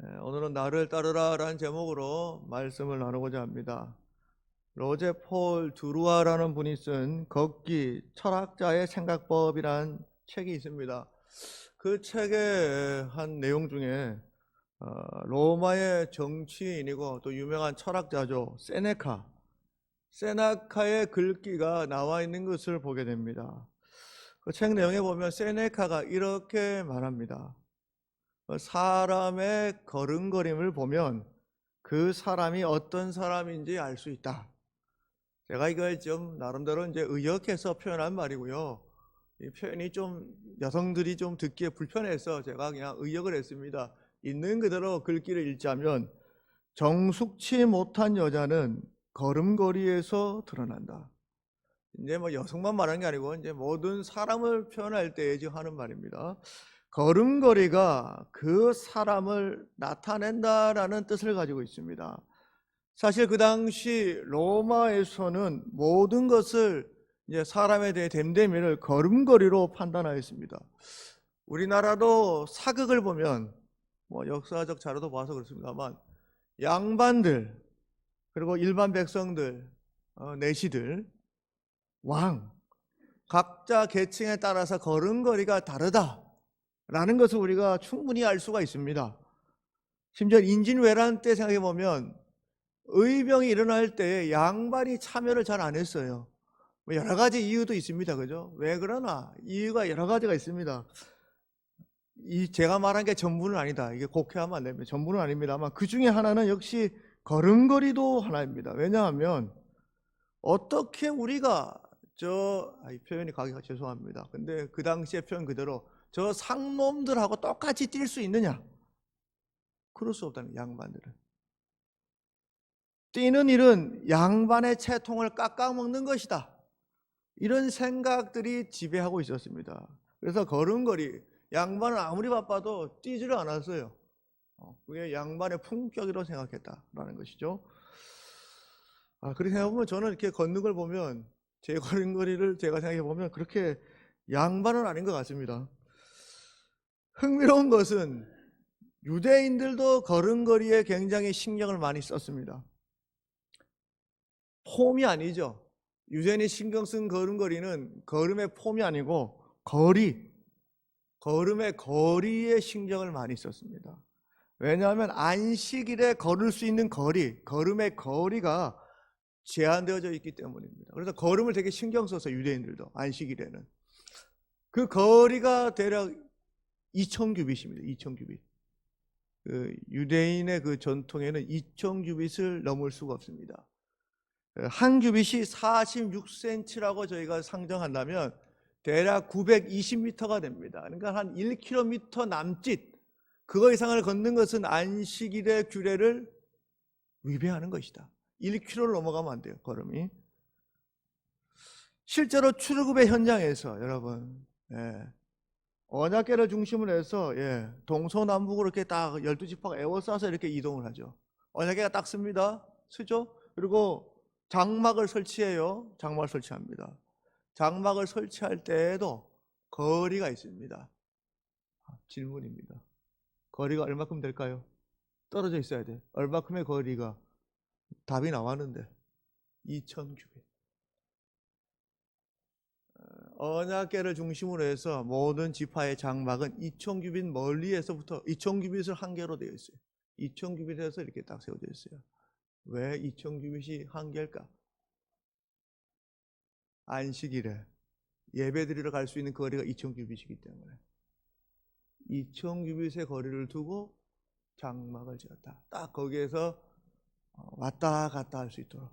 오늘은 나를 따르라 라는 제목으로 말씀을 나누고자 합니다. 로제 폴 두루아라는 분이 쓴 걷기 철학자의 생각법이라는 책이 있습니다. 그 책의 한 내용 중에 로마의 정치인이고 또 유명한 철학자죠. 세네카의 글귀가 나와 있는 것을 보게 됩니다. 그 책 내용에 보면 세네카가 이렇게 말합니다. 사람의 걸음걸임을 보면 그 사람이 어떤 사람인지 알 수 있다. 제가 이걸 좀 나름대로 이제 의역해서 표현한 말이고요. 이 표현이 좀 여성들이 좀 듣기에 불편해서 제가 그냥 의역을 했습니다. 있는 그대로 글귀를 읽자면 정숙치 못한 여자는 걸음걸이에서 드러난다. 이제 뭐 여성만 말하는 게 아니고 이제 모든 사람을 표현할 때 지금 하는 말입니다. 걸음걸이가 그 사람을 나타낸다라는 뜻을 가지고 있습니다. 사실 그 당시 로마에서는 모든 것을 이제 사람에 대해 됨됨이를 걸음걸이로 판단하였습니다. 우리나라도 사극을 보면 뭐 역사적 자료도 봐서 그렇습니다만 양반들 그리고 일반 백성들, 내시들, 왕 각자 계층에 따라서 걸음걸이가 다르다라는 것을 우리가 충분히 알 수가 있습니다. 심지어 인진왜란 때 생각해 보면 의병이 일어날 때 양반이 참여를 잘 안 했어요. 여러 가지 이유도 있습니다. 그죠? 왜 그러나? 이유가 여러 가지가 있습니다. 제가 말한 게 전부는 아니다. 이게 곡해하면 안 됩니다. 전부는 아닙니다만 그 중에 하나는 역시 걸음걸이도 하나입니다. 왜냐하면 어떻게 우리가 이 표현이 가기가 죄송합니다. 근데 그 당시의 표현 그대로 저 상놈들하고 똑같이 뛸 수 있느냐? 그럴 수 없다는 양반들은. 뛰는 일은 양반의 채통을 깎아먹는 것이다. 이런 생각들이 지배하고 있었습니다. 그래서 걸음걸이, 양반은 아무리 바빠도 뛰지를 않았어요. 그게 양반의 품격이라고 생각했다라는 것이죠. 그렇게 생각해보면 저는 이렇게 걷는 걸 보면 제 걸음걸이를 제가 생각해보면 그렇게 양반은 아닌 것 같습니다. 흥미로운 것은 유대인들도 걸음걸이에 굉장히 신경을 많이 썼습니다. 폼이 아니죠. 유대인이 신경 쓴 걸음걸이는 걸음의 폼이 아니고 걸음의 거리에 신경을 많이 썼습니다. 왜냐하면 안식일에 걸을 수 있는 걸음의 거리가 제한되어져 있기 때문입니다. 그래서 걸음을 되게 신경 써서 유대인들도 안식일에는 그 거리가 대략 2000규빗입니다. 2000규빗. 유대인의 그 전통에는 2000규빗을 넘을 수가 없습니다. 한 규빗이 46cm라고 저희가 상정한다면 대략 920m가 됩니다. 그러니까 한 1km 남짓, 그거 이상을 걷는 것은 안식일의 규례를 위배하는 것이다. 1km를 넘어가면 안 돼요, 걸음이. 실제로 출애굽의 현장에서 여러분, 언약궤를 중심으로 해서 동서남북으로 이렇게 딱 12지파가 에워싸서 이렇게 이동을 하죠. 언약궤가 딱 씁니다. 쓰죠. 그리고 장막을 설치해요. 장막을 설치합니다. 장막을 설치할 때에도 거리가 있습니다. 질문입니다. 거리가 얼마큼 될까요? 떨어져 있어야 돼. 얼마큼의 거리가? 답이 나왔는데 2000규빗. 언약궤를 중심으로 해서 모든 지파의 장막은 2000규빗 멀리에서부터 2000규빗을 한계로 되어 있어요. 2000규빗에서 이렇게 딱 세워져 있어요. 왜 2000규빗이 한계일까? 안식일에 예배드리러 갈 수 있는 거리가 2000규빗이기 때문에 2000규빗의 거리를 두고 장막을 지었다. 딱 거기에서 왔다 갔다 할 수 있도록.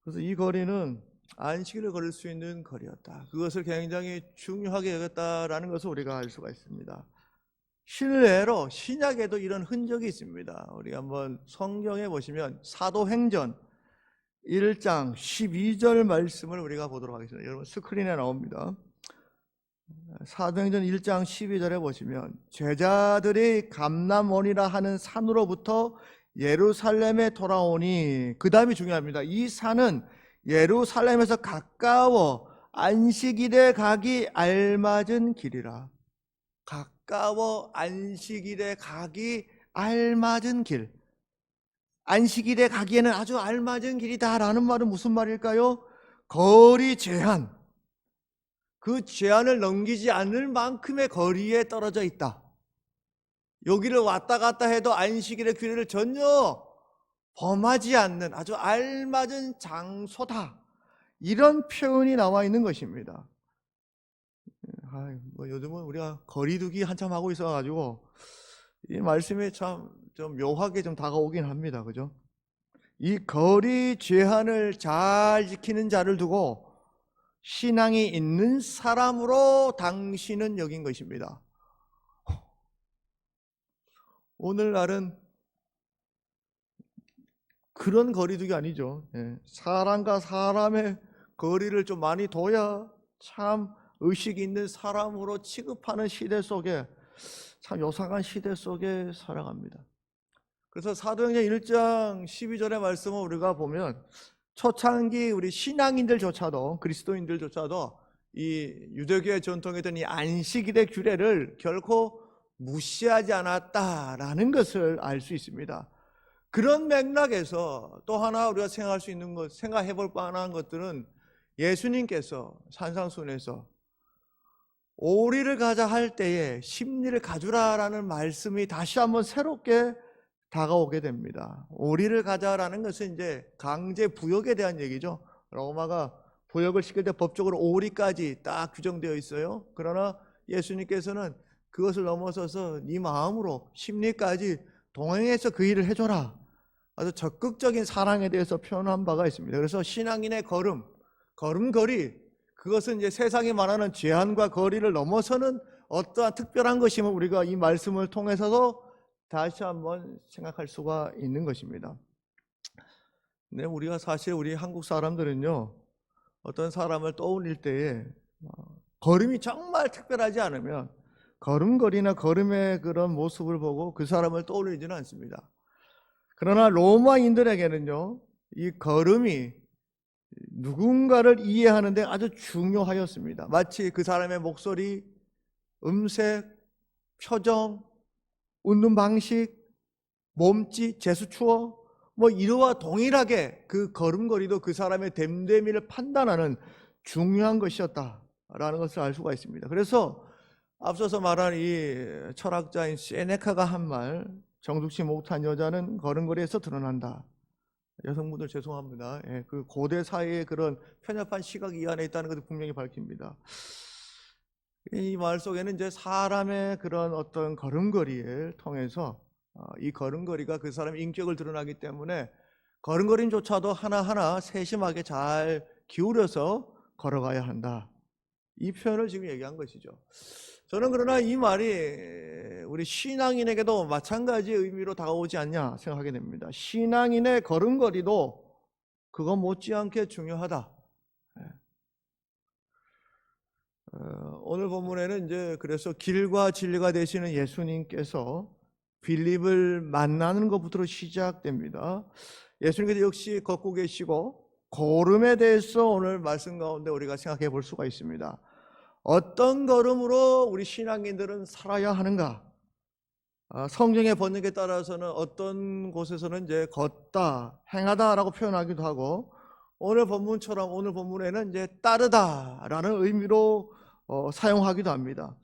그래서 이 거리는 안식일을 걸을 수 있는 거리였다. 그것을 굉장히 중요하게 여겼다라는 것을 우리가 알 수가 있습니다. 실례로 신약에도 이런 흔적이 있습니다. 우리가 한번 성경에 보시면 사도행전 1장 12절 말씀을 우리가 보도록 하겠습니다. 여러분 스크린에 나옵니다. 사도행전 1장 12절에 보시면 제자들이 감람원이라 하는 산으로부터 예루살렘에 돌아오니, 그 다음이 중요합니다. 이 산은 예루살렘에서 가까워 안식일에 가기 알맞은 길이라. 가까워 안식일에 가기 알맞은 길, 안식일에 가기에는 아주 알맞은 길이다라는 말은 무슨 말일까요? 거리 제한, 그 제한을 넘기지 않을 만큼의 거리에 떨어져 있다. 여기를 왔다 갔다 해도 안식일의 규례를 전혀 범하지 않는 아주 알맞은 장소다, 이런 표현이 나와 있는 것입니다. 요즘은 우리가 거리두기 한참 하고 있어가지고 이 말씀이 참 좀 묘하게 좀 다가오긴 합니다. 그죠? 이 거리 제한을 잘 지키는 자를 두고 신앙이 있는 사람으로 당신은 여긴 것입니다. 오늘날은 그런 거리두기 아니죠. 사람과 사람의 거리를 좀 많이 둬야 참 의식 있는 사람으로 취급하는 시대 속에, 참 요상한 시대 속에 살아갑니다. 그래서 사도행전 1장 12절의 말씀을 우리가 보면 초창기 우리 신앙인들조차도, 그리스도인들조차도 이 유대교의 전통에 있던 이 안식일의 규례를 결코 무시하지 않았다라는 것을 알 수 있습니다. 그런 맥락에서 또 하나 우리가 생각할 수 있는 것, 생각해 볼 만한 것들은 예수님께서 산상수훈에서 오리를 가자 할 때에 십리를 가주라라는 말씀이 다시 한번 새롭게 다가오게 됩니다. 오리를 가자라는 것은 이제 강제 부역에 대한 얘기죠. 로마가 부역을 시킬 때 법적으로 오리까지 딱 규정되어 있어요. 그러나 예수님께서는 그것을 넘어서서 네 마음으로 십리까지 동행해서 그 일을 해줘라, 아주 적극적인 사랑에 대해서 표현한 바가 있습니다. 그래서 신앙인의 걸음걸이, 그것은 이제 세상이 말하는 제한과 거리를 넘어서는 어떠한 특별한 것임을 우리가 이 말씀을 통해서도 다시 한번 생각할 수가 있는 것입니다. 네, 우리가 사실 우리 한국 사람들은요, 어떤 사람을 떠올릴 때에 걸음이 정말 특별하지 않으면 걸음걸이나 걸음의 그런 모습을 보고 그 사람을 떠올리지는 않습니다. 그러나 로마인들에게는요, 이 걸음이 누군가를 이해하는 데 아주 중요하였습니다. 마치 그 사람의 목소리, 음색, 표정, 웃는 방식, 몸짓, 제스처, 이와 동일하게 그 걸음걸이도 그 사람의 됨됨이를 판단하는 중요한 것이었다라는 것을 알 수가 있습니다. 그래서 앞서서 말한 이 철학자인 세네카가 한 말, 정숙치 못한 여자는 걸음걸이에서 드러난다. 여성분들 죄송합니다. 그 고대 사회의 그런 편협한 시각이 이 안에 있다는 것을 분명히 밝힙니다. 이 말 속에는 이제 사람의 그런 어떤 걸음걸이를 통해서 이 걸음걸이가 그 사람의 인격을 드러나기 때문에 걸음걸이조차도 하나하나 세심하게 잘 기울여서 걸어가야 한다. 이 표현을 지금 얘기한 것이죠. 저는 그러나 이 말이 우리 신앙인에게도 마찬가지의 의미로 다가오지 않냐 생각하게 됩니다. 신앙인의 걸음걸이도 그거 못지않게 중요하다. 오늘 본문에는 이제 그래서 길과 진리가 되시는 예수님께서 빌립을 만나는 것부터 시작됩니다. 예수님께서 역시 걷고 계시고 걸음에 대해서 오늘 말씀 가운데 우리가 생각해 볼 수가 있습니다. 어떤 걸음으로 우리 신앙인들은 살아야 하는가? 성경의 번역에 따라서는 어떤 곳에서는 이제 걷다, 행하다라고 표현하기도 하고, 오늘 본문처럼 오늘 본문에는 이제 따르다라는 의미로 사용하기도 합니다.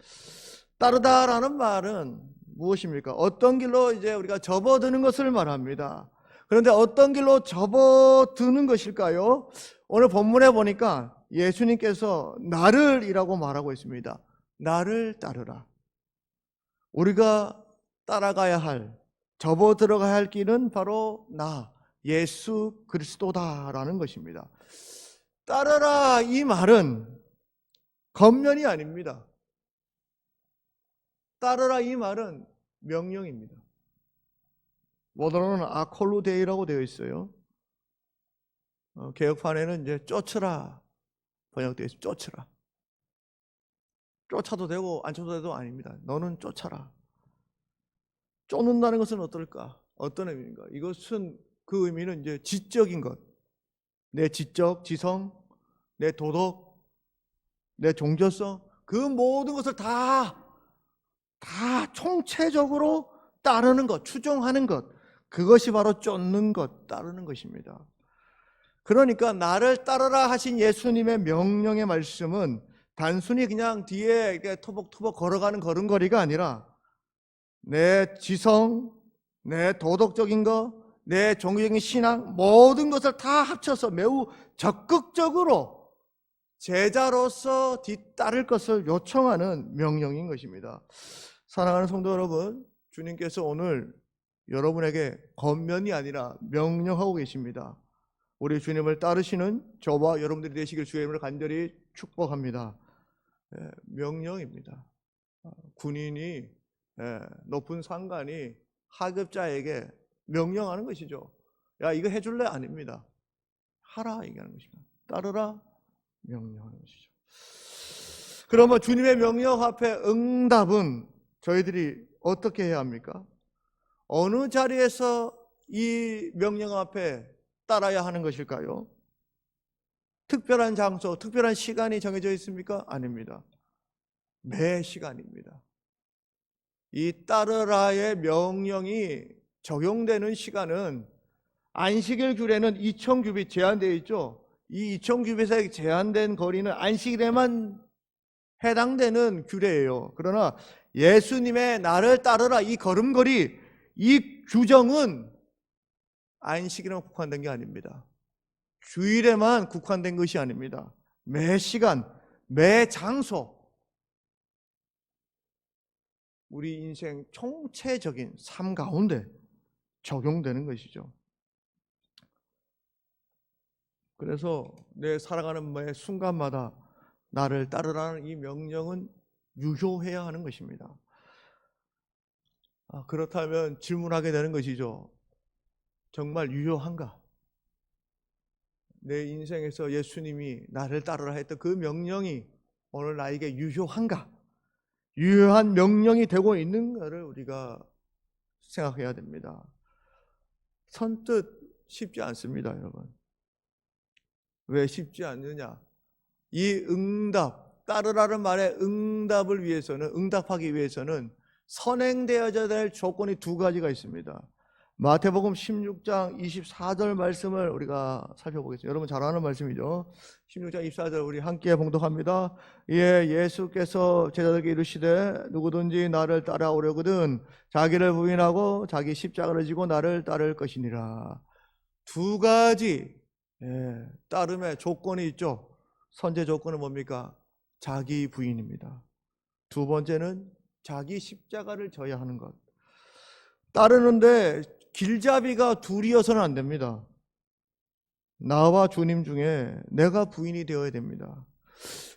따르다라는 말은 무엇입니까? 어떤 길로 이제 우리가 접어드는 것을 말합니다. 그런데 어떤 길로 접어드는 것일까요? 오늘 본문에 보니까 예수님께서 나를이라고 말하고 있습니다. 나를 따르라. 우리가 따라가야 할, 접어 들어가야 할 길은 바로 나, 예수 그리스도다라는 것입니다. 따르라 이 말은 겉면이 아닙니다. 따르라 이 말은 명령입니다. 원어로는 아콜루데이라고 되어 있어요. 개혁판에는 이제 쫓으라 번역되어 있습니다. 쫓으라. 쫓아도 되고 안 쫓아도 되도 아닙니다. 너는 쫓아라. 쫓는다는 것은 어떨까? 어떤 의미인가? 이것은 그 의미는 이제 지적인 것, 내 지적, 지성, 내 도덕, 내 종교성, 그 모든 것을 다 다 총체적으로 따르는 것, 추종하는 것, 그것이 바로 쫓는 것, 따르는 것입니다. 그러니까 나를 따르라 하신 예수님의 명령의 말씀은 단순히 그냥 뒤에 토복토복 걸어가는 걸음걸이가 아니라 내 지성, 내 도덕적인 것, 내 종교적인 신앙, 모든 것을 다 합쳐서 매우 적극적으로 제자로서 뒤따를 것을 요청하는 명령인 것입니다. 사랑하는 성도 여러분, 주님께서 오늘 여러분에게 권면이 아니라 명령하고 계십니다. 우리 주님을 따르시는 저와 여러분들이 되시길 주의 이름으로 간절히 축복합니다. 명령입니다. 군인이, 높은 상관이 하급자에게 명령하는 것이죠. 야, 이거 해줄래? 아닙니다. 하라 얘기하는 것입니다. 따르라 명령하는 것이죠. 그러면 주님의 명령 앞에 응답은 저희들이 어떻게 해야 합니까? 어느 자리에서 이 명령 앞에 따라야 하는 것일까요? 특별한 장소, 특별한 시간이 정해져 있습니까? 아닙니다. 매 시간입니다. 이 따르라의 명령이 적용되는 시간은 안식일 규례는 2000규빗 제한되어 있죠. 이 2000규빗에 제한된 거리는 안식일에만 해당되는 규례예요. 그러나 예수님의 나를 따르라 이 걸음걸이, 이 규정은 안식일에만 국한된 게 아닙니다. 주일에만 국한된 것이 아닙니다. 매 시간, 매 장소, 우리 인생 총체적인 삶 가운데 적용되는 것이죠. 그래서 내 살아가는 매 순간마다 나를 따르라는 이 명령은 유효해야 하는 것입니다. 그렇다면 질문하게 되는 것이죠. 정말 유효한가? 내 인생에서 예수님이 나를 따르라 했던 그 명령이 오늘 나에게 유효한가? 유효한 명령이 되고 있는가를 우리가 생각해야 됩니다. 선뜻 쉽지 않습니다, 여러분. 왜 쉽지 않느냐? 이 응답, 따르라는 말의 응답을 위해서는, 응답하기 위해서는 선행되어야 될 조건이 두 가지가 있습니다. 마태복음 16장 24절 말씀을 우리가 살펴보겠습니다. 여러분 잘 아는 말씀이죠. 16장 24절 우리 함께 봉독합니다. 예수께서 제자들에게 이르시되 누구든지 나를 따라오려거든 자기를 부인하고 자기 십자가를 지고 나를 따를 것이니라. 두 가지 따름의 조건이 있죠. 선제 조건은 뭡니까? 자기 부인입니다. 두 번째는 자기 십자가를 져야 하는 것. 따르는데 길잡이가 둘이어서는 안 됩니다. 나와 주님 중에 내가 부인이 되어야 됩니다.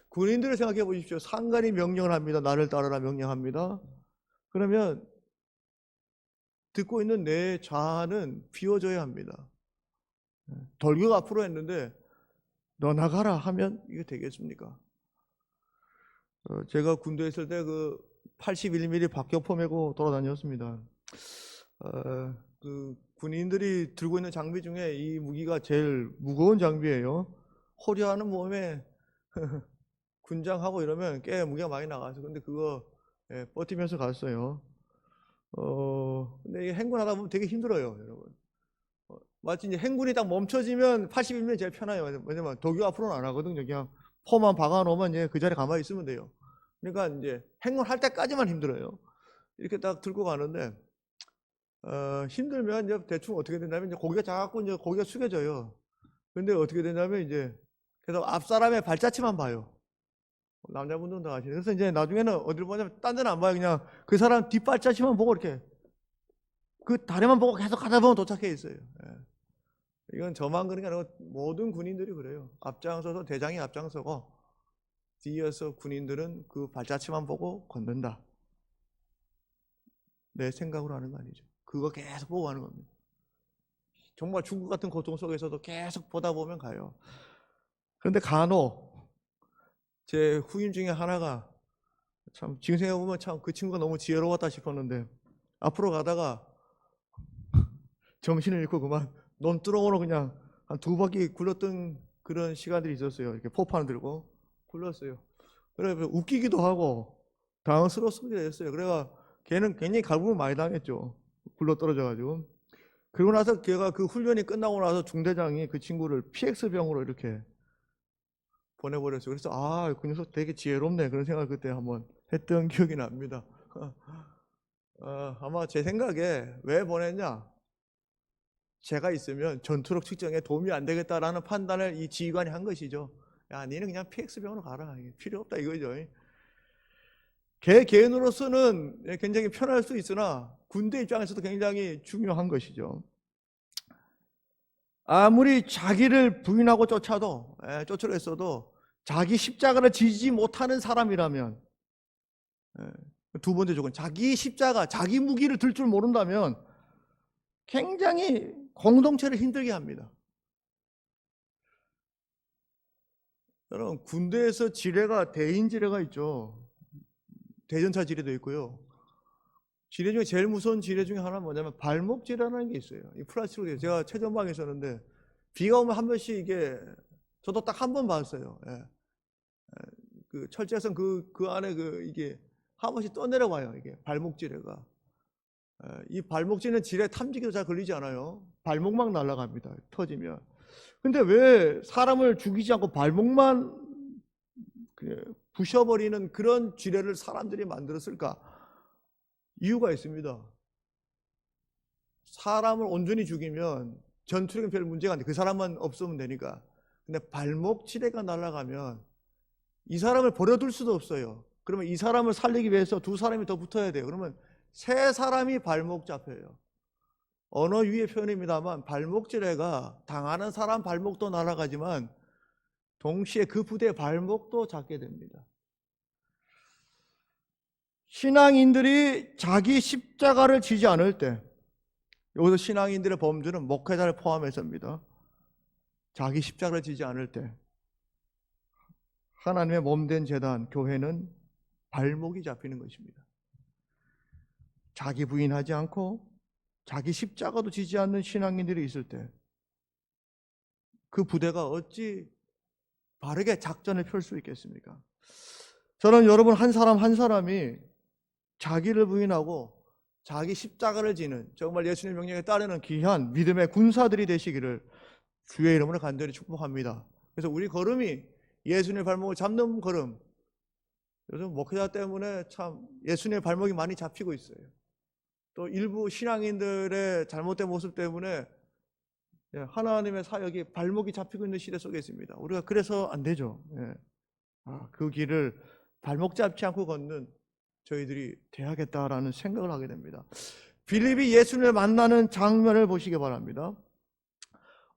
군인들을 생각해 보십시오. 상관이 명령을 합니다. 나를 따르라 명령합니다. 그러면 듣고 있는 내 좌는 비워져야 합니다. 돌격 앞으로 했는데 너 나가라 하면 이게 되겠습니까? 제가 군대에 있을 때 그 81mm 박격포 메고 돌아다녔습니다. 그 군인들이 들고 있는 장비 중에 이 무기가 제일 무거운 장비예요. 호려하는 몸에 군장하고 이러면 꽤 무게가 많이 나가서 근데 그거 버티면서 갔어요. 근데 행군하다 보면 되게 힘들어요, 여러분. 마치 이제 행군이 딱 멈춰지면 80이면 제일 편해요. 왜냐면 독일 앞으로는 안 하거든요. 그냥 포만 박아놓으면 이제 그 자리에 가만히 있으면 돼요. 그러니까 이제 행군할 때까지만 힘들어요. 이렇게 딱 들고 가는데 힘들면 이제 대충 어떻게 된다면 이제 고개가 자꾸 이제 고개가 숙여져요. 근데 어떻게 되냐면 이제 그래서 앞 사람의 발자취만 봐요. 남자분들은 다 아시죠. 그래서 이제 나중에는 어디를 보냐면 딴 데는 안 봐요. 그냥 그 사람 뒷발자취만 보고 이렇게 그 다리만 보고 계속 가다 보면 도착해 있어요. 이건 저만 그런 게 아니고 모든 군인들이 그래요. 앞장서서 대장이 앞장서고 뒤에서 군인들은 그 발자취만 보고 걷는다. 내 생각으로 하는 거 아니죠. 그거 계속 보고 하는 겁니다. 정말 중국 같은 고통 속에서도 계속 보다 보면 가요. 그런데 간혹 제 후임 중에 하나가 참 지금 생각해보면 참 그 친구가 너무 지혜로웠다 싶었는데 앞으로 가다가 정신을 잃고 그만 논두렁으로 그냥 한 두 바퀴 굴렀던 그런 시간들이 있었어요. 이렇게 포판 들고 굴렀어요. 그래 웃기기도 하고 당황스럽게 됐어요. 그래가 걔는 굉장히 갈굼을 많이 당했죠. 굴러 떨어져가지고. 그리고 나서 걔가 그 훈련이 끝나고 나서 중대장이 그 친구를 PX병으로 이렇게 보내버렸어요. 그래서 그 녀석 되게 지혜롭네 그런 생각을 그때 한번 했던 기억이 납니다. 아마 제 생각에 왜 보냈냐, 제가 있으면 전투력 측정에 도움이 안 되겠다라는 판단을 이 지휘관이 한 것이죠. 야, 니는 그냥 PX병으로 가라, 필요 없다 이거죠. 개인으로서는 굉장히 편할 수 있으나 군대 입장에서도 굉장히 중요한 것이죠. 아무리 자기를 부인하고 쫓으려 했어도 자기 십자가를 지지 못하는 사람이라면, 두 번째 조건, 자기 십자가, 자기 무기를 들 줄 모른다면 굉장히 공동체를 힘들게 합니다. 여러분, 군대에서 지뢰가 대인 지뢰가 있죠. 대전차 지뢰도 있고요. 지뢰 중에 제일 무서운 지뢰 중에 하나는 뭐냐면 발목 지뢰라는 게 있어요. 이 플라스틱으로 돼요. 제가 최전방에 있었는데 비가 오면 한 번씩 이게, 저도 딱 한 번 봤어요. 그 철제선 그 안에 이게 한 번씩 떠내려와요. 이게 발목 지뢰가. 이 발목 지는 지뢰 탐지기도 잘 걸리지 않아요. 발목만 날아갑니다. 터지면. 근데 왜 사람을 죽이지 않고 발목만 부셔버리는 그런 지뢰를 사람들이 만들었을까? 이유가 있습니다. 사람을 온전히 죽이면 전투력은 별 문제가 안 돼. 그 사람만 없으면 되니까. 근데 발목 지뢰가 날아가면 이 사람을 버려둘 수도 없어요. 그러면 이 사람을 살리기 위해서 두 사람이 더 붙어야 돼요. 그러면 세 사람이 발목 잡혀요. 언어 위의 표현입니다만 발목 지뢰가 당하는 사람 발목도 날아가지만 동시에 그 부대의 발목도 잡게 됩니다. 신앙인들이 자기 십자가를 지지 않을 때, 여기서 신앙인들의 범주는 목회자를 포함해서입니다. 자기 십자가를 지지 않을 때 하나님의 몸된 제단 교회는 발목이 잡히는 것입니다. 자기 부인하지 않고 자기 십자가도 지지 않는 신앙인들이 있을 때 그 부대가 어찌 바르게 작전을 펼 수 있겠습니까? 저는 여러분 한 사람 한 사람이 자기를 부인하고 자기 십자가를 지는, 정말 예수님의 명령에 따르는 귀한 믿음의 군사들이 되시기를 주의 이름으로 간절히 축복합니다. 그래서 우리 걸음이 예수님의 발목을 잡는 걸음. 요즘 목회자 때문에 참 예수님의 발목이 많이 잡히고 있어요. 또 일부 신앙인들의 잘못된 모습 때문에 하나님의 사역이 발목이 잡히고 있는 시대 속에 있습니다. 우리가 그래서 안 되죠. 그 길을 발목 잡지 않고 걷는 저희들이 돼야겠다라는 생각을 하게 됩니다. 빌립이 예수님을 만나는 장면을 보시기 바랍니다.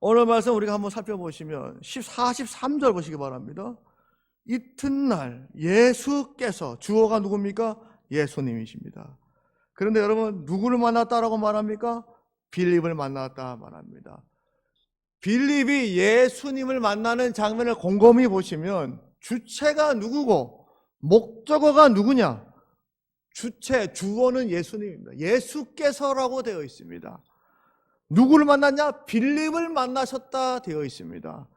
오늘 말씀 우리가 한번 살펴보시면 43절 보시기 바랍니다. 이튿날 예수께서, 주어가 누굽니까? 예수님이십니다. 그런데 여러분 누구를 만났다라고 말합니까? 빌립을 만났다 말합니다. 빌립이 예수님을 만나는 장면을 곰곰이 보시면 주체가 누구고 목적어가 누구냐? 주어는 예수님입니다. 예수께서라고 되어 있습니다. 누구를 만났냐? 빌립을 만나셨다 되어 있습니다.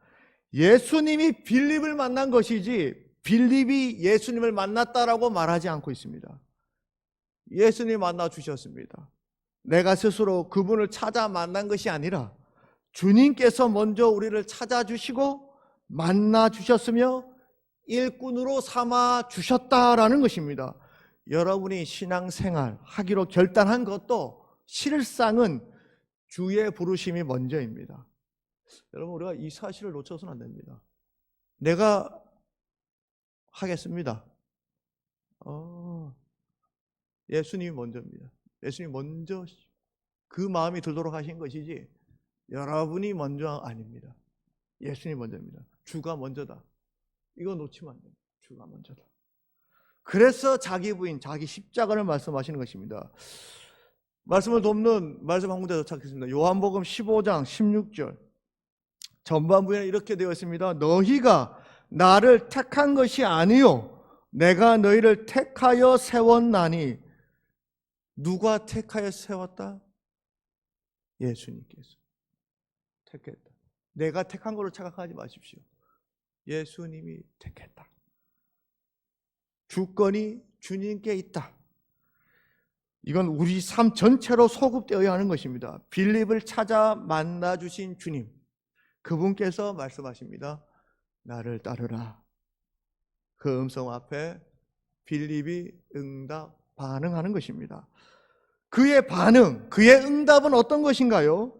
예수님이 빌립을 만난 것이지 빌립이 예수님을 만났다라고 말하지 않고 있습니다. 예수님이 만나 주셨습니다. 내가 스스로 그분을 찾아 만난 것이 아니라 주님께서 먼저 우리를 찾아주시고 만나 주셨으며 일꾼으로 삼아 주셨다라는 것입니다. 여러분이 신앙생활 하기로 결단한 것도 실상은 주의 부르심이 먼저입니다. 여러분 우리가 이 사실을 놓쳐서는 안 됩니다. 내가 하겠습니다. 예수님이 먼저입니다. 예수님이 먼저 그 마음이 들도록 하신 것이지 여러분이 먼저 아닙니다. 예수님이 먼저입니다. 주가 먼저다. 이거 놓치면 안 됩니다. 주가 먼저다. 그래서 자기 부인, 자기 십자가를 말씀하시는 것입니다. 말씀을 돕는 말씀 한 군데 더 찾겠습니다. 요한복음 15장 16절 전반부에는 이렇게 되어 있습니다. 너희가 나를 택한 것이 아니요 내가 너희를 택하여 세웠나니. 누가 택하여 세웠다? 예수님께서 택했다. 내가 택한 걸로 착각하지 마십시오. 예수님이 택했다. 주권이 주님께 있다. 이건 우리 삶 전체로 소급되어야 하는 것입니다. 빌립을 찾아 만나 주신 주님, 그분께서 말씀하십니다. 나를 따르라. 그 음성 앞에 빌립이 응답 반응하는 것입니다. 그의 반응, 그의 응답은 어떤 것인가요?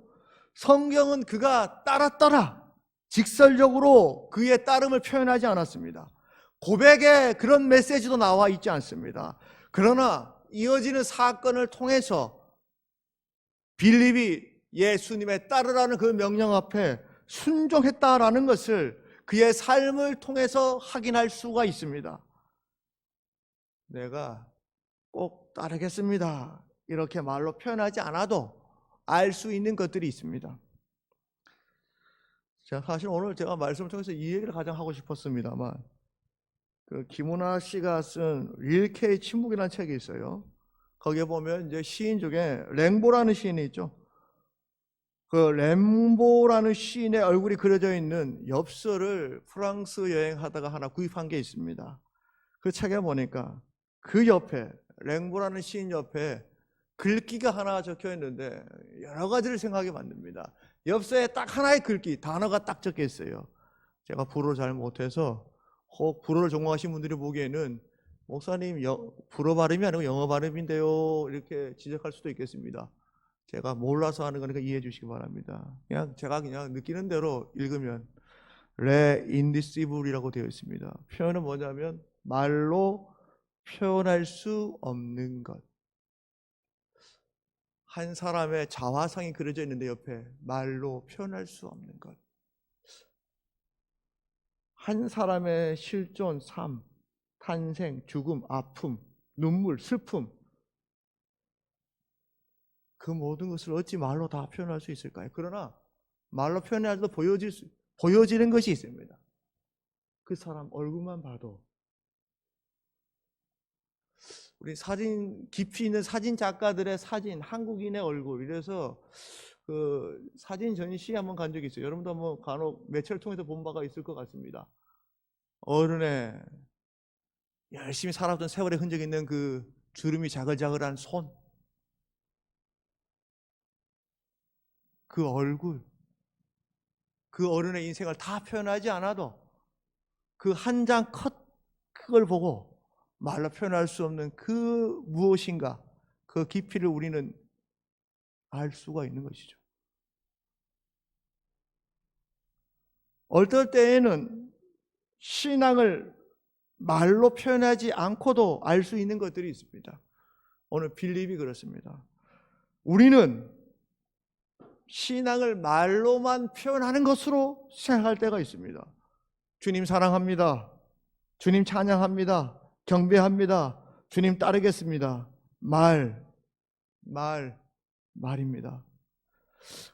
성경은 그가 따랐더라, 직설적으로 그의 따름을 표현하지 않았습니다. 고백의 그런 메시지도 나와 있지 않습니다. 그러나 이어지는 사건을 통해서 빌립이 예수님의 따르라는 그 명령 앞에 순종했다라는 것을 그의 삶을 통해서 확인할 수가 있습니다. 내가 꼭 따르겠습니다, 이렇게 말로 표현하지 않아도 알 수 있는 것들이 있습니다. 사실 오늘 제가 말씀을 통해서 이 얘기를 가장 하고 싶었습니다만, 그 김은하 씨가 쓴 릴케의 침묵이라는 책이 있어요. 거기에 보면 이제 시인 중에 랭보라는 시인이 있죠. 그 랭보라는 시인의 얼굴이 그려져 있는 엽서를 프랑스 여행하다가 하나 구입한 게 있습니다. 그 책에 보니까 그 옆에, 랭보라는 시인 옆에 글귀가 하나 적혀 있는데 여러 가지를 생각하게 만듭니다. 엽서에 딱 하나의 글귀, 단어가 딱 적혀 있어요. 제가 불어를 잘 못해서 혹 불어를 전공하신 분들이 보기에는 목사님 불어 발음이 아니고 영어 발음인데요, 이렇게 지적할 수도 있겠습니다. 제가 몰라서 하는 거니까 이해해 주시기 바랍니다. 제가 그냥 느끼는 대로 읽으면 레인디시블이라고 되어 있습니다. 표현은 뭐냐면 말로 표현할 수 없는 것. 한 사람의 자화상이 그려져 있는데 옆에 말로 표현할 수 없는 것. 한 사람의 실존, 삶, 탄생, 죽음, 아픔, 눈물, 슬픔, 그 모든 것을 어찌 말로 다 표현할 수 있을까요? 그러나 말로 표현해도 보여지는 것이 있습니다. 그 사람 얼굴만 봐도. 우리 사진, 깊이 있는 사진 작가들의 사진, 한국인의 얼굴, 이래서 그 사진 전시회 한번 간 적이 있어요. 여러분도 한번 간혹 매체를 통해서 본 바가 있을 것 같습니다. 어른의 열심히 살았던 세월의 흔적이 있는 그 주름이 자글자글한 손, 그 얼굴, 그 어른의 인생을 다 표현하지 않아도 그 한 장 그걸 보고 말로 표현할 수 없는 그 무엇인가, 그 깊이를 우리는 알 수가 있는 것이죠. 어떨 때에는 신앙을 말로 표현하지 않고도 알 수 있는 것들이 있습니다. 오늘 빌립이 그렇습니다. 우리는 신앙을 말로만 표현하는 것으로 생각할 때가 있습니다. 주님 사랑합니다, 주님 찬양합니다, 경배합니다, 주님 따르겠습니다. 말입니다.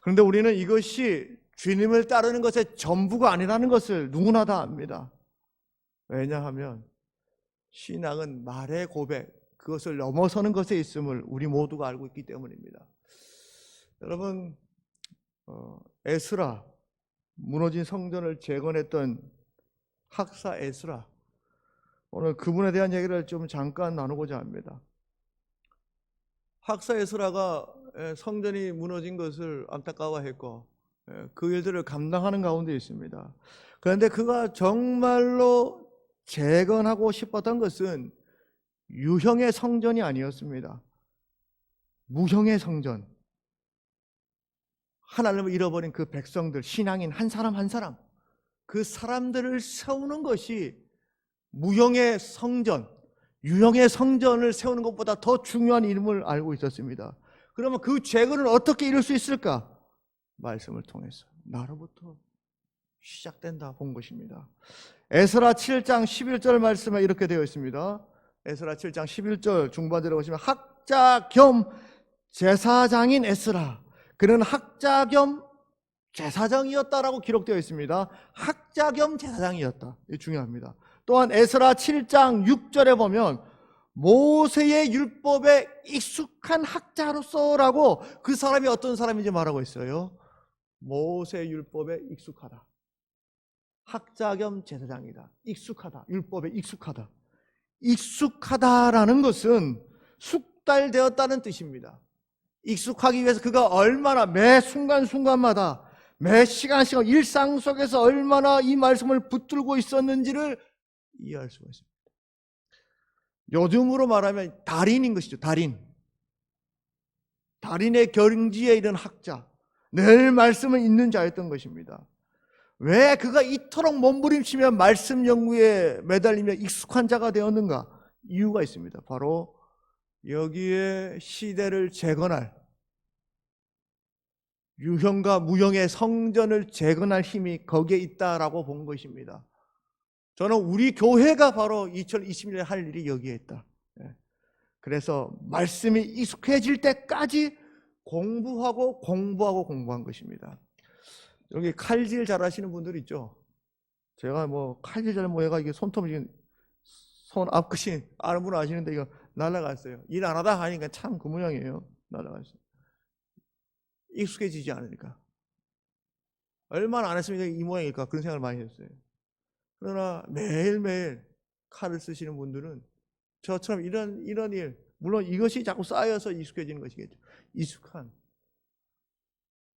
그런데 우리는 이것이 주님을 따르는 것의 전부가 아니라는 것을 누구나 다 압니다. 왜냐하면 신앙은 말의 고백, 그것을 넘어서는 것에 있음을 우리 모두가 알고 있기 때문입니다. 여러분, 에스라, 무너진 성전을 재건했던 학사 에스라, 오늘 그분에 대한 얘기를 좀 잠깐 나누고자 합니다. 학사 에스라가 성전이 무너진 것을 안타까워했고 그 일들을 감당하는 가운데 있습니다. 그런데 그가 정말로 재건하고 싶었던 것은 유형의 성전이 아니었습니다. 무형의 성전. 하나님을 잃어버린 그 백성들, 신앙인 한 사람 한 사람, 그 사람들을 세우는 것이 무형의 성전, 유형의 성전을 세우는 것보다 더 중요한 이름을 알고 있었습니다. 그러면 그 재건을 어떻게 이룰 수 있을까? 말씀을 통해서 나로부터 시작된다 본 것입니다. 에스라 7장 11절 말씀에 이렇게 되어 있습니다. 에스라 7장 11절 중반절에 보시면 학자 겸 제사장인 에스라, 그는 학자 겸 제사장이었다라고 기록되어 있습니다. 학자 겸 제사장이었다. 이게 중요합니다. 또한 에스라 7장 6절에 보면 모세의 율법에 익숙한 학자로서라고 그 사람이 어떤 사람인지 말하고 있어요. 모세의 율법에 익숙하다. 학자 겸 제사장이다. 익숙하다. 율법에 익숙하다. 익숙하다라는 것은 숙달되었다는 뜻입니다. 익숙하기 위해서 그가 얼마나 매 순간순간마다 매 시간시간 일상 속에서 얼마나 이 말씀을 붙들고 있었는지를 이해할 수가 있습니다. 요즘으로 말하면 달인인 것이죠. 달인. 달인의 경지에 이른 학자. 늘 말씀을 읽는 자였던 것입니다. 왜 그가 이토록 몸부림치며 말씀 연구에 매달리며 익숙한 자가 되었는가? 이유가 있습니다. 바로 여기에 시대를 재건할, 유형과 무형의 성전을 재건할 힘이 거기에 있다라고 본 것입니다. 저는 우리 교회가 바로 2021년에 할 일이 여기에 있다. 그래서 말씀이 익숙해질 때까지 공부한 것입니다. 여기 칼질 잘하시는 분들 있죠? 제가 뭐 칼질 잘 뭐해가 이게 손톱이 손 앞끝이 아는 분은 아시는데 이거 날아갔어요. 일 안 하다 하니까 참 그 모양이에요. 날아갔어요. 익숙해지지 않으니까. 얼마나 안 했으면 이 모양일까 그런 생각을 많이 했어요. 그러나 매일매일 칼을 쓰시는 분들은 저처럼 이런 일, 물론 이것이 자꾸 쌓여서 익숙해지는 것이겠죠. 익숙한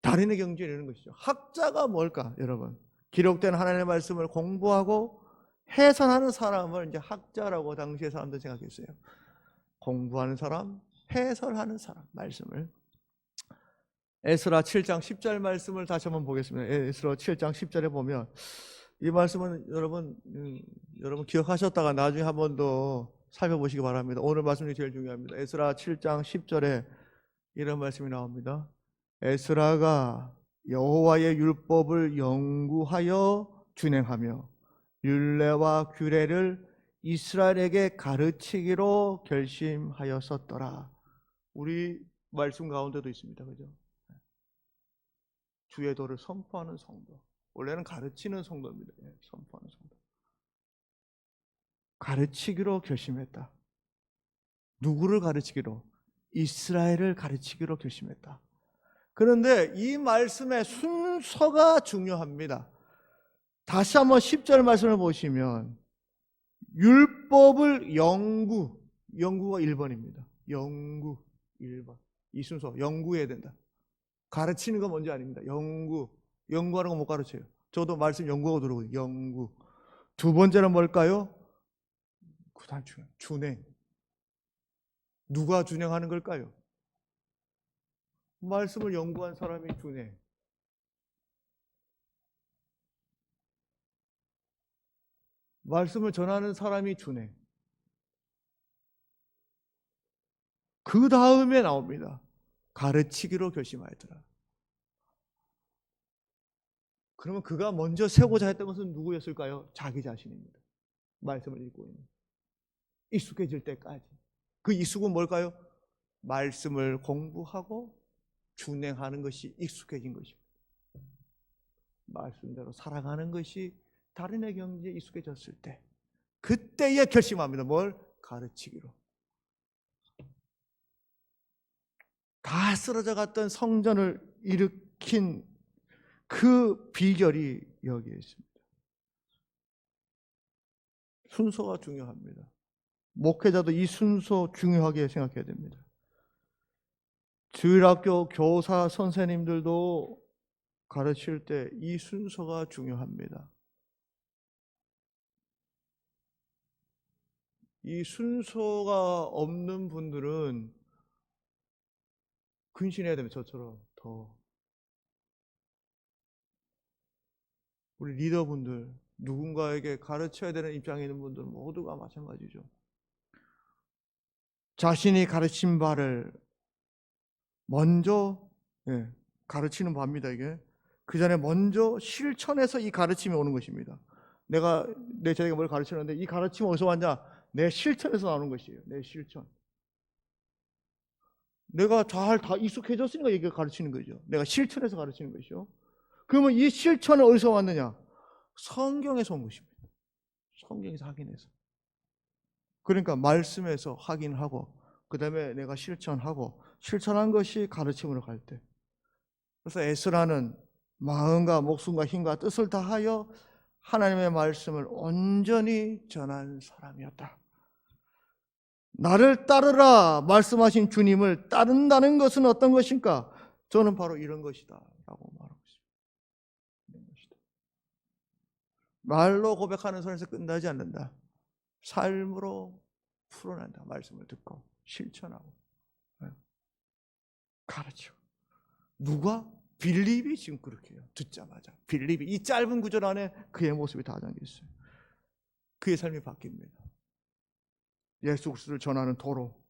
달인의 경지에 이르는 것이죠. 학자가 뭘까, 여러분? 기록된 하나님의 말씀을 공부하고 해설하는 사람을 이제 학자라고 당시의 사람들 생각했어요. 공부하는 사람, 해설하는 사람, 말씀을. 에스라 7장 10절 말씀을 다시 한번 보겠습니다. 에스라 7장 10절에 보면 이 말씀은 여러분 기억하셨다가 나중에 한 번 더 살펴보시기 바랍니다. 오늘 말씀이 제일 중요합니다. 에스라 7장 10절에 이런 말씀이 나옵니다. 에스라가 여호와의 율법을 연구하여 준행하며 율례와 규례를 이스라엘에게 가르치기로 결심하였었더라. 우리 말씀 가운데도 있습니다. 그죠? 주의 도를 선포하는 성도. 원래는 가르치는 성도입니다. 선포하는 성도. 가르치기로 결심했다. 누구를 가르치기로? 이스라엘을 가르치기로 결심했다. 그런데 이 말씀의 순서가 중요합니다. 다시 한번 10절 말씀을 보시면 율법을 연구가 1번입니다. 연구 1번. 이 순서 연구해야 된다. 가르치는 건 뭔지 아닙니다. 연구하는 거 못 가르쳐요. 저도 말씀 연구하고 들어오거든요. 연구. 두 번째는 뭘까요? 그다음 준행. 누가 준행하는 걸까요? 말씀을 연구한 사람이 준행. 말씀을 전하는 사람이 준행. 그 다음에 나옵니다. 가르치기로 결심하였더라. 그러면 그가 먼저 세우고자 했던 것은 누구였을까요? 자기 자신입니다. 말씀을 읽고 있는. 익숙해질 때까지. 그 익숙은 뭘까요? 말씀을 공부하고 준행하는 것이 익숙해진 것입니다. 말씀대로 살아가는 것이 달인의 경지에 익숙해졌을 때 그때에 결심합니다. 뭘? 가르치기로. 다 쓰러져 갔던 성전을 일으킨 그 비결이 여기에 있습니다. 순서가 중요합니다. 목회자도 이 순서 중요하게 생각해야 됩니다. 주일학교 교사 선생님들도 가르칠 때 이 순서가 중요합니다. 이 순서가 없는 분들은 근신해야 됩니다. 저처럼 더. 우리 리더분들, 누군가에게 가르쳐야 되는 입장에 있는 분들 모두가 마찬가지죠. 자신이 가르친 바를 먼저 가르치는 바입니다. 이게 그 전에 먼저 실천해서 이 가르침이 오는 것입니다. 내가 내 자식에게 뭘 가르치는데 이 가르침이 어디서 왔냐? 내 실천에서 나오는 것이에요. 내 실천. 내가 다 익숙해졌으니까 이게 가르치는 거죠. 내가 실천해서 가르치는 것이죠. 그러면 이 실천은 어디서 왔느냐? 성경에서 온 것입니다. 성경에서 확인해서. 그러니까 말씀에서 확인하고 그 다음에 내가 실천한 것이 가르침으로 갈 때. 그래서 에스라는 마음과 목숨과 힘과 뜻을 다하여 하나님의 말씀을 온전히 전한 사람이었다. 나를 따르라 말씀하신 주님을 따른다는 것은 어떤 것인가? 저는 바로 이런 것이다 라고 말하고 있습니다. 말로 고백하는 선에서 끝나지 않는다. 삶으로 풀어낸다. 말씀을 듣고 실천하고 가르치고. 누가? 빌립이 지금 그렇게 해요. 듣자마자 빌립이 이 짧은 구절 안에 그의 모습이 다 담겨 있어요. 그의 삶이 바뀝니다. 예수 그리스도를 전하는 도로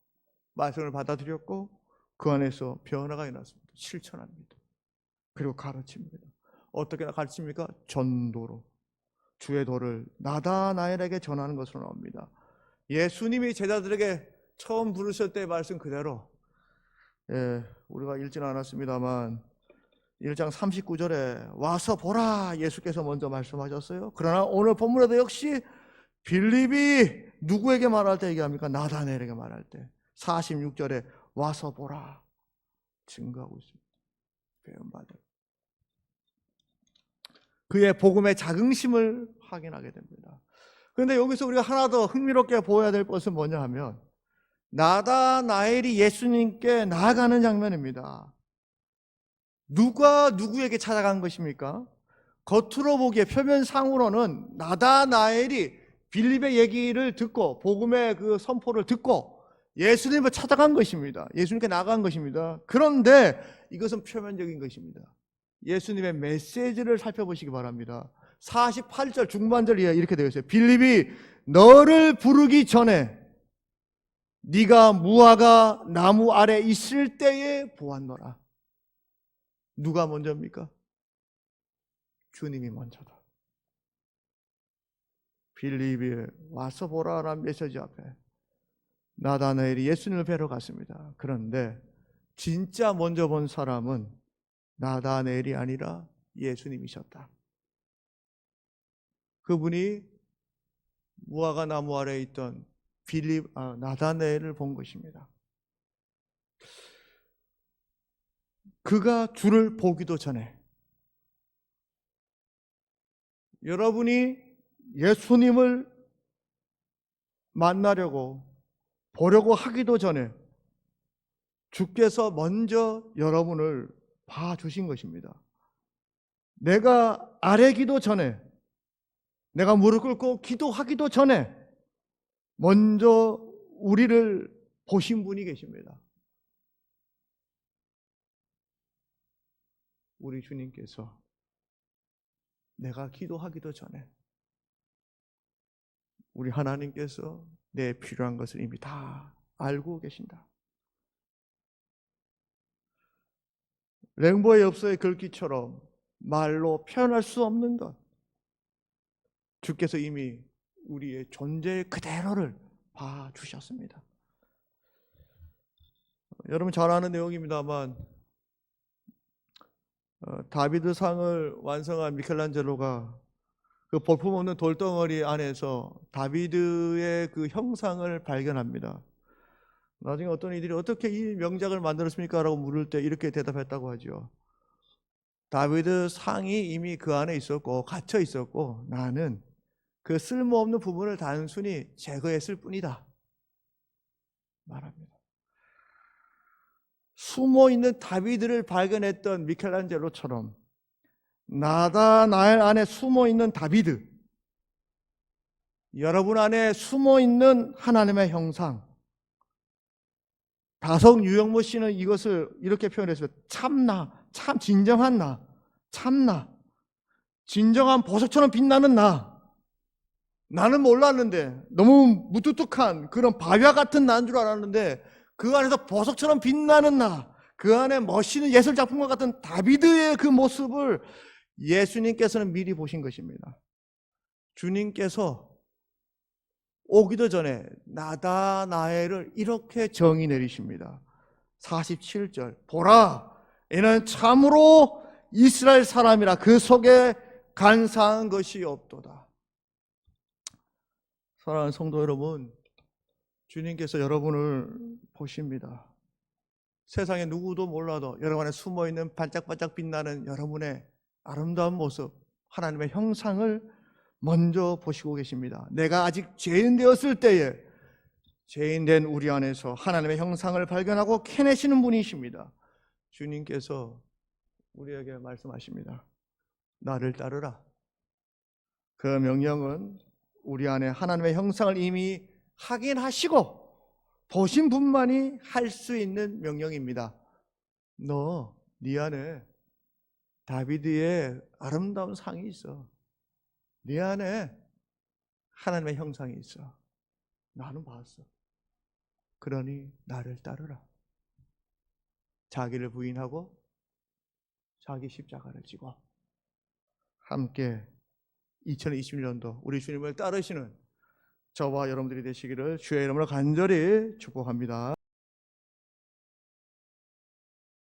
말씀을 받아들였고 그 안에서 변화가 일어났습니다. 실천합니다. 그리고 가르칩니다. 어떻게 가르칩니까? 전도로 주의 도를 나다나엘에게 전하는 것으로 나옵니다. 예수님이 제자들에게 처음 부르실 때의 말씀 그대로, 우리가 읽지는 않았습니다만 1장 39절에 와서 보라 예수께서 먼저 말씀하셨어요. 그러나 오늘 본문에도 역시 빌립이 누구에게 말할 때 얘기합니까? 나다나엘에게 말할 때 46절에 와서 보라 증거하고 있습니다. 배움받을 그의 복음의 자긍심을 확인하게 됩니다. 그런데 여기서 우리가 하나 더 흥미롭게 보아야 될 것은 뭐냐 하면 나다나엘이 예수님께 나아가는 장면입니다. 누가 누구에게 찾아간 것입니까? 겉으로 보기에 표면상으로는 나다나엘이 빌립의 얘기를 듣고 복음의 그 선포를 듣고 예수님을 찾아간 것입니다. 예수님께 나간 것입니다. 그런데 이것은 표면적인 것입니다. 예수님의 메시지를 살펴보시기 바랍니다. 48절 중반절 이렇게 되어 있어요. 빌립이 너를 부르기 전에 네가 무화과 나무 아래 있을 때에 보았노라. 누가 먼저입니까? 주님이 먼저다. 빌립이 와서 보라라는 메시지 앞에 나다나엘이 예수님을 뵈러 갔습니다. 그런데 진짜 먼저 본 사람은 나다나엘이 아니라 예수님이셨다. 그분이 무화과 나무 아래에 있던 나다나엘을 본 것입니다. 그가 주를 보기도 전에 여러분이 예수님을 만나려고 보려고 하기도 전에 주께서 먼저 여러분을 봐주신 것입니다. 내가 아뢰기도 전에, 내가 무릎 꿇고 기도하기도 전에 먼저 우리를 보신 분이 계십니다. 우리 주님께서 내가 기도하기도 전에 우리 하나님께서 내 필요한 것을 이미 다 알고 계신다. 랭보의 엽서의 글귀처럼 말로 표현할 수 없는 것, 주께서 이미 우리의 존재 그대로를 봐주셨습니다. 여러분 잘 아는 내용입니다만 다비드상을 완성한 미켈란젤로가 그 볼품없는 돌덩어리 안에서 다비드의 그 형상을 발견합니다. 나중에 어떤 이들이 어떻게 이 명작을 만들었습니까? 라고 물을 때 이렇게 대답했다고 하죠. 다비드 상이 이미 그 안에 있었고 갇혀 있었고 나는 그 쓸모없는 부분을 단순히 제거했을 뿐이다 말합니다. 숨어있는 다비드를 발견했던 미켈란젤로처럼 나다나엘 안에 숨어있는 다비드, 여러분 안에 숨어있는 하나님의 형상. 다성 유영모 씨는 이것을 이렇게 표현했어요. 참나, 참 진정한 나, 참나, 진정한 보석처럼 빛나는 나. 나는 몰랐는데 너무 무뚝뚝한 그런 바위와 같은 나인 줄 알았는데 그 안에서 보석처럼 빛나는 나, 그 안에 멋있는 예술작품과 같은 다비드의 그 모습을 예수님께서는 미리 보신 것입니다. 주님께서 오기도 전에 나다나엘을 이렇게 정의 내리십니다. 47절 보라 이는 참으로 이스라엘 사람이라 그 속에 간사한 것이 없도다. 사랑하는 성도 여러분, 주님께서 여러분을 보십니다. 세상에 누구도 몰라도 여러분 안에 숨어있는 반짝반짝 빛나는 여러분의 아름다운 모습, 하나님의 형상을 먼저 보시고 계십니다. 내가 아직 죄인 되었을 때에 죄인된 우리 안에서 하나님의 형상을 발견하고 캐내시는 분이십니다. 주님께서 우리에게 말씀하십니다. 나를 따르라. 그 명령은 우리 안에 하나님의 형상을 이미 확인하시고 보신 분만이 할 수 있는 명령입니다. 너, 네 안에 다비드의 아름다운 상이 있어. 네 안에 하나님의 형상이 있어. 나는 봤어. 그러니 나를 따르라. 자기를 부인하고 자기 십자가를 지고 함께 2021년도 우리 주님을 따르시는 저와 여러분들이 되시기를 주의 이름으로 간절히 축복합니다.